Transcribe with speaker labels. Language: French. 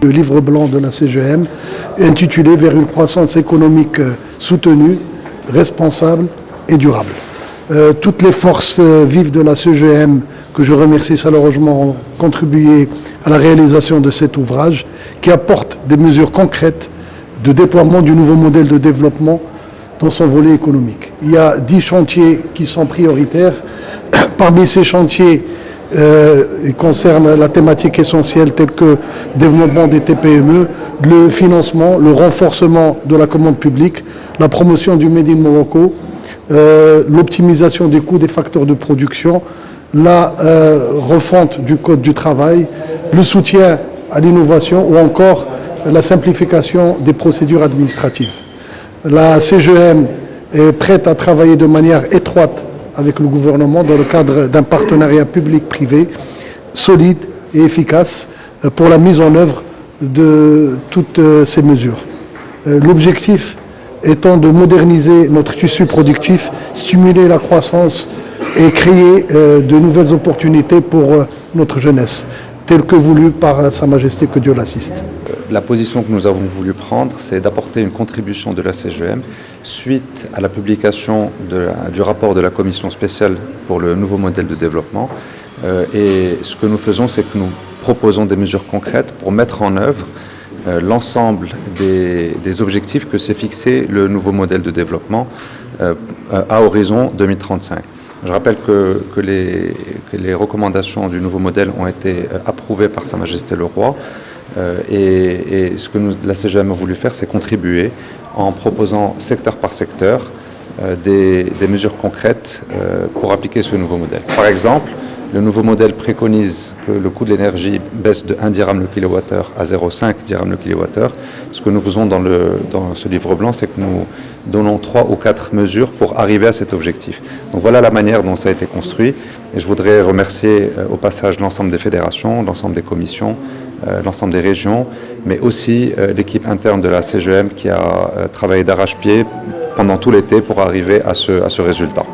Speaker 1: Le livre blanc de la CGM est intitulé « Vers une croissance économique soutenue, responsable et durable ». Toutes les forces vives de la CGM, que je remercie chaleureusement, ont contribué à la réalisation de cet ouvrage qui apporte des mesures concrètes de déploiement du nouveau modèle de développement dans son volet économique. Il y a 10 chantiers qui sont prioritaires. Parmi ces chantiers, ils concernent la thématique essentielle telle que le développement des TPME, le financement, le renforcement de la commande publique, la promotion du Made in Morocco, l'optimisation des coûts des facteurs de production, la refonte du Code du travail, le soutien à l'innovation ou encore la simplification des procédures administratives. La CGM est prête à travailler de manière étroite avec le gouvernement dans le cadre d'un partenariat public-privé solide et efficace pour la mise en œuvre de toutes ces mesures. L'objectif étant de moderniser notre tissu productif, stimuler la croissance et créer de nouvelles opportunités pour notre jeunesse, telles que voulues par Sa Majesté, que Dieu l'assiste.
Speaker 2: La position que nous avons voulu prendre, c'est d'apporter une contribution de la CGM suite à la publication du rapport de la commission spéciale pour le nouveau modèle de développement. Et ce que nous faisons, c'est que nous proposons des mesures concrètes pour mettre en œuvre l'ensemble des objectifs que s'est fixé le nouveau modèle de développement à horizon 2035. Je rappelle que les recommandations du nouveau modèle ont été approuvées par Sa Majesté le Roi. Et ce que la CGM a voulu faire, c'est contribuer en proposant secteur par secteur des mesures concrètes pour appliquer ce nouveau modèle. Par exemple, le nouveau modèle préconise que le coût de l'énergie baisse de 1 dirham le kilowattheure à 0,5 dirham le kilowattheure. Ce que nous faisons dans ce livre blanc, c'est que nous donnons 3 ou 4 mesures pour arriver à cet objectif. Donc voilà la manière dont ça a été construit. Et je voudrais remercier au passage l'ensemble des fédérations, l'ensemble des commissions, l'ensemble des régions, mais aussi l'équipe interne de la CGM qui a travaillé d'arrache-pied pendant tout l'été pour arriver à ce résultat.